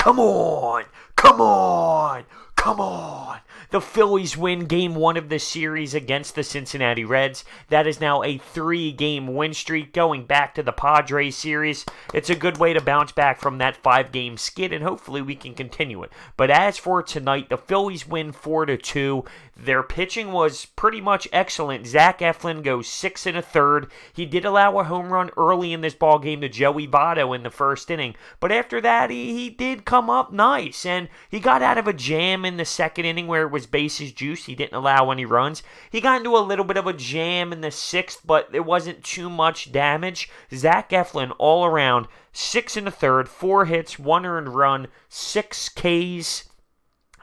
Come on! Come on! Come on! The Phillies win Game 1 of the series against the Cincinnati Reds. That is now a 3-game win streak going back to the Padres series. It's a good way to bounce back from that 5-game skid, and hopefully we can continue it. But as for tonight, the Phillies win 4-2. Their pitching was pretty much excellent. Zach Eflin goes 6 1/3. He did allow a home run early in this ball game to Joey Votto in the first inning, but after that he did come up nice, and he got out of a jam in the second inning where it was bases juice. He didn't allow any runs. He got into a little bit of a jam in the sixth, but there wasn't too much damage. Zach Eflin all around 6 1/3, 4 hits, 1 earned run, 6 Ks,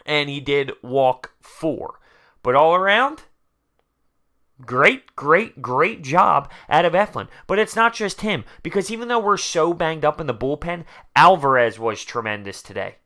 and he did walk 4. But all around, great job out of Eflin. But it's not just him, because even though we're so banged up in the bullpen, Alvarez was tremendous today.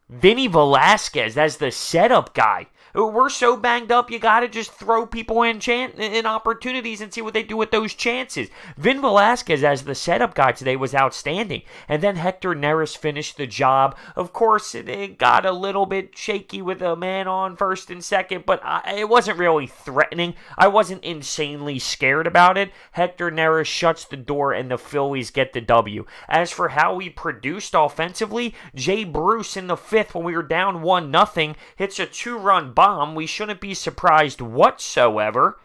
Vinny Velasquez as the setup guy. We're so banged up, you got to just throw people in opportunities and see what they do with those chances. Vin Velasquez as the setup guy today was outstanding. And then Hector Neris finished the job. Of course, it got a little bit shaky with a man on first and second, but it wasn't really threatening. I wasn't insanely scared about it. Hector Neris shuts the door and the Phillies get the W. As for how we produced offensively, Jay Bruce in the fifth when we were down 1-0 hits a 2-run bomb. We shouldn't be surprised whatsoever.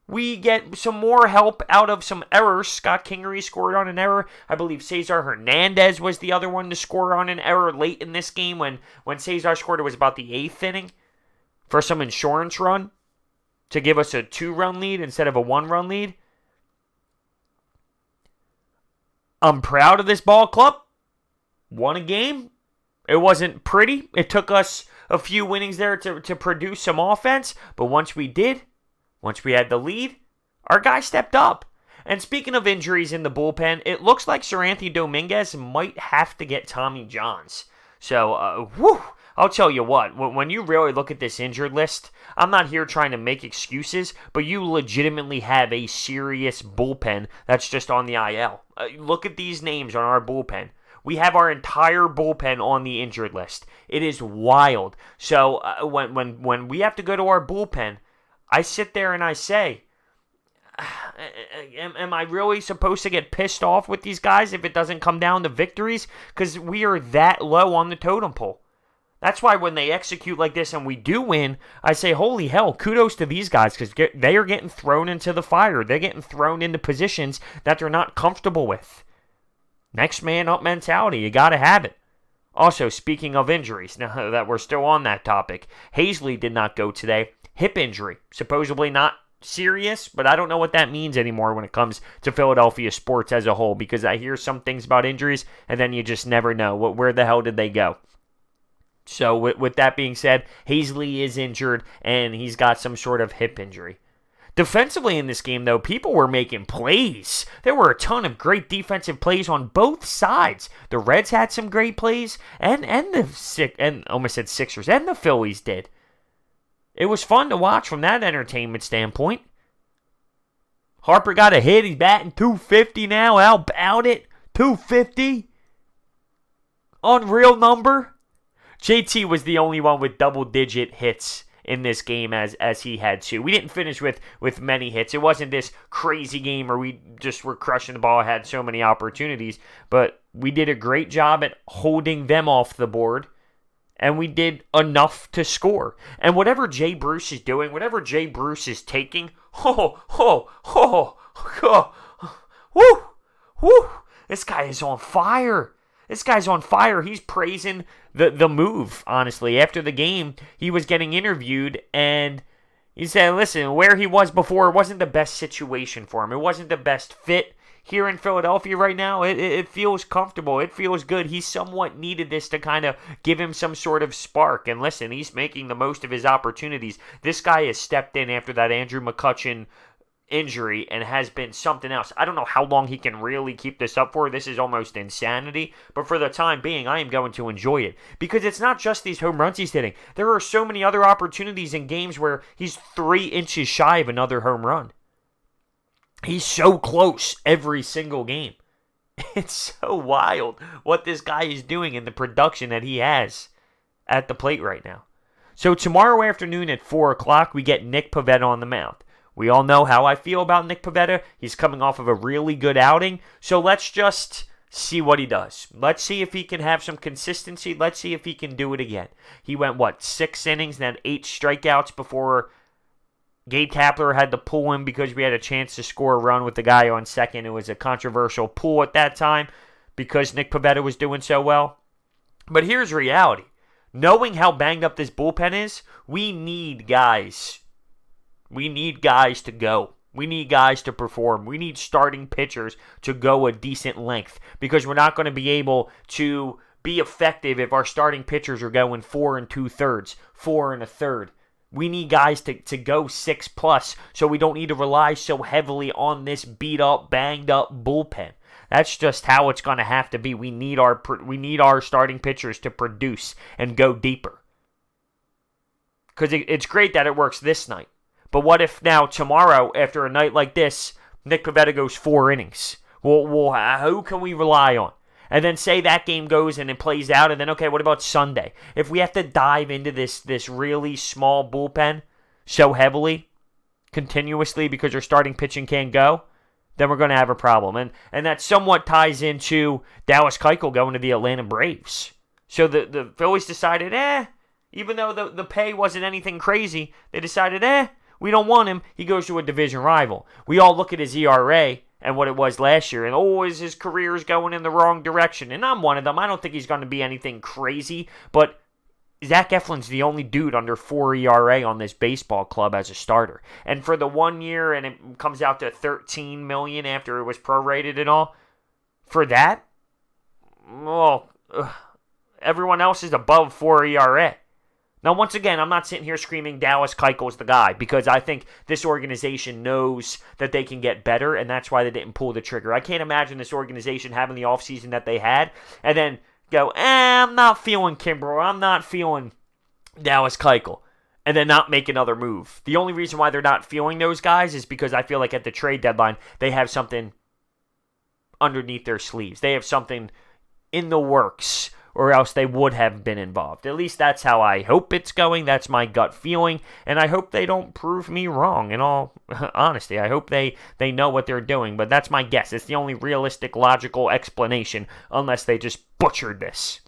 We get some more help out of some errors. Scott Kingery scored on an error. I believe Cesar Hernandez was the other one to score on an error late in this game. When Cesar scored, it was about the 8th inning for some insurance run to give us a 2-run lead instead of a 1-run lead. I'm proud of this ball club. Won a game. It wasn't pretty. It took us a few innings there to produce some offense. But once we had the lead, our guy stepped up. And speaking of injuries in the bullpen, it looks like Seranthony Dominguez might have to get Tommy Johns. So, I'll tell you what, when you really look at this injured list, I'm not here trying to make excuses, but you legitimately have a serious bullpen that's just on the IL. Look at these names on our bullpen. We have our entire bullpen on the injured list. It is wild. So when we have to go to our bullpen, I sit there and I say, am I really supposed to get pissed off with these guys if it doesn't come down to victories? Because we are that low on the totem pole. That's why when they execute like this and we do win, I say, holy hell, kudos to these guys, because they are getting thrown into the fire. They're getting thrown into positions that they're not comfortable with. Next man up mentality, you got to have it. Also, speaking of injuries, now that we're still on that topic, Hazley did not go today. Hip injury, supposedly not serious, but I don't know what that means anymore when it comes to Philadelphia sports as a whole, because I hear some things about injuries, and then you just never know. Where the hell did they go? So with that being said, Hazley is injured, and he's got some sort of hip injury. Defensively in this game, though, people were making plays. There were a ton of great defensive plays on both sides. The Reds had some great plays, and almost said Sixers, and the Phillies did. It was fun to watch from that entertainment standpoint. Harper got a hit. He's batting .250 now. How about it? .250? Unreal number. JT was the only one with double-digit hits in this game as he had 2. We didn't finish with many hits. It wasn't this crazy game where we just were crushing the ball, had so many opportunities, but we did a great job at holding them off the board, and we did enough to score. And whatever Jay Bruce is doing, whatever Jay Bruce is taking, this guy is on fire. This guy's on fire. He's praising the move, honestly. After the game, he was getting interviewed, and he said, listen, where he was before wasn't the best situation for him. It wasn't the best fit here in Philadelphia right now. It feels comfortable. It feels good. He somewhat needed this to kind of give him some sort of spark. And listen, he's making the most of his opportunities. This guy has stepped in after that Andrew McCutchen injury and has been something else. I don't know how long he can really keep this up for. This is almost insanity. But for the time being, I am going to enjoy it. Because it's not just these home runs he's hitting. There are so many other opportunities in games where he's 3 inches shy of another home run. He's so close every single game. It's so wild what this guy is doing and the production that he has at the plate right now. So tomorrow afternoon at 4 o'clock, we get Nick Pivetta on the mound. We all know how I feel about Nick Pivetta. He's coming off of a really good outing. So let's just see what he does. Let's see if he can have some consistency. Let's see if he can do it again. He went, 6 innings and had 8 strikeouts before Gabe Kapler had to pull him because we had a chance to score a run with the guy on second. It was a controversial pull at that time because Nick Pivetta was doing so well. But here's reality. Knowing how banged up this bullpen is, we need guys. We need guys to go. We need guys to perform. We need starting pitchers to go a decent length because we're not going to be able to be effective if our starting pitchers are going 4 2/3, 4 1/3. We need guys to go 6+, so we don't need to rely so heavily on this beat up, banged up bullpen. That's just how it's going to have to be. We need our starting pitchers to produce and go deeper. Because it's great that it works this night. But what if now tomorrow, after a night like this, Nick Pivetta goes 4 innings? Well, who can we rely on? And then say that game goes and it plays out, and then, okay, what about Sunday? If we have to dive into this really small bullpen so heavily, continuously, because our starting pitching can't go, then we're going to have a problem. And that somewhat ties into Dallas Keuchel going to the Atlanta Braves. So the Phillies decided, even though the pay wasn't anything crazy, they decided, we don't want him. He goes to a division rival. We all look at his ERA and what it was last year, and is his career is going in the wrong direction. And I'm one of them. I don't think he's going to be anything crazy, but Zach Eflin's the only dude under 4 ERA on this baseball club as a starter. And for the 1 year, and it comes out to $13 million after it was prorated and all, for that, everyone else is above 4 ERA. Now, once again, I'm not sitting here screaming Dallas Keuchel's the guy because I think this organization knows that they can get better, and that's why they didn't pull the trigger. I can't imagine this organization having the offseason that they had and then go, I'm not feeling Kimbrel, I'm not feeling Dallas Keuchel, and then not make another move. The only reason why they're not feeling those guys is because I feel like at the trade deadline, they have something underneath their sleeves. They have something in the works, or else they would have been involved. At least that's how I hope it's going. That's my gut feeling, and I hope they don't prove me wrong, in all honesty. I hope they know what they're doing, but that's my guess. It's the only realistic, logical explanation, unless they just butchered this.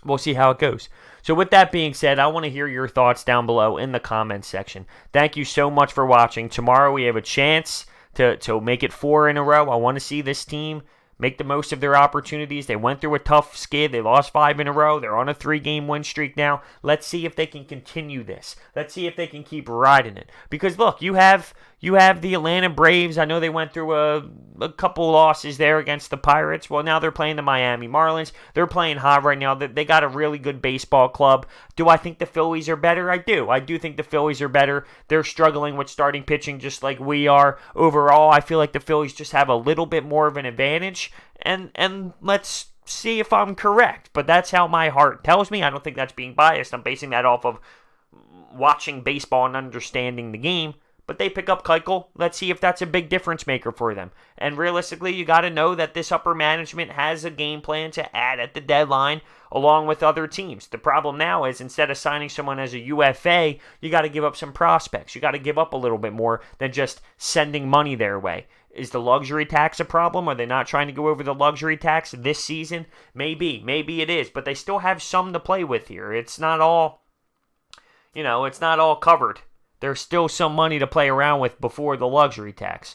We'll see how it goes. So with that being said, I want to hear your thoughts down below in the comments section. Thank you so much for watching. Tomorrow we have a chance to make it 4 in a row. I want to see this team make the most of their opportunities. They went through a tough skid. They lost 5 in a row. They're on a 3-game win streak now. Let's see if they can continue this. Let's see if they can keep riding it. Because look, you have the Atlanta Braves. I know they went through a couple losses there against the Pirates. Well, now they're playing the Miami Marlins. They're playing hot right now. They got a really good baseball club. Do I think the Phillies are better? I do. I do think the Phillies are better. They're struggling with starting pitching just like we are. Overall, I feel like the Phillies just have a little bit more of an advantage. And let's see if I'm correct. But that's how my heart tells me. I don't think that's being biased. I'm basing that off of watching baseball and understanding the game. But they pick up Keuchel. Let's see if that's a big difference maker for them. And realistically, you got to know that this upper management has a game plan to add at the deadline along with other teams. The problem now is instead of signing someone as a UFA, you got to give up some prospects. You got to give up a little bit more than just sending money their way. Is the luxury tax a problem? Are they not trying to go over the luxury tax this season? Maybe. Maybe it is. But they still have some to play with here. It's not all, it's not all covered. There's still some money to play around with before the luxury tax.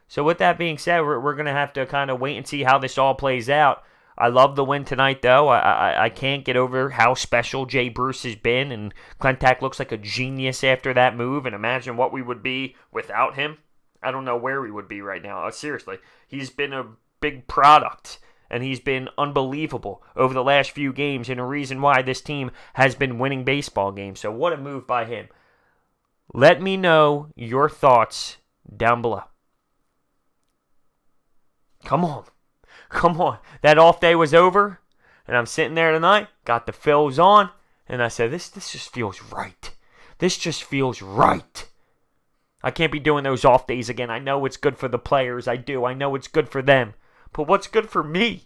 So with that being said, we're going to have to kind of wait and see how this all plays out. I love the win tonight, though. I can't get over how special Jay Bruce has been, and Klentak looks like a genius after that move, and imagine what we would be without him. I don't know where we would be right now. Seriously, he's been a big product, and he's been unbelievable over the last few games, and a reason why this team has been winning baseball games. So what a move by him. Let me know your thoughts down below. Come on. That off day was over, and I'm sitting there tonight, got the Phils on, and I said, this just feels right. This just feels right. I can't be doing those off days again. I know it's good for the players. I do. I know it's good for them. But what's good for me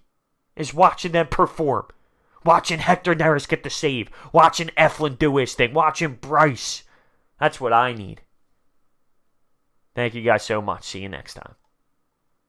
is watching them perform. Watching Hector Neris get the save. Watching Eflin do his thing. Watching Bryce. That's what I need. Thank you guys so much. See you next time.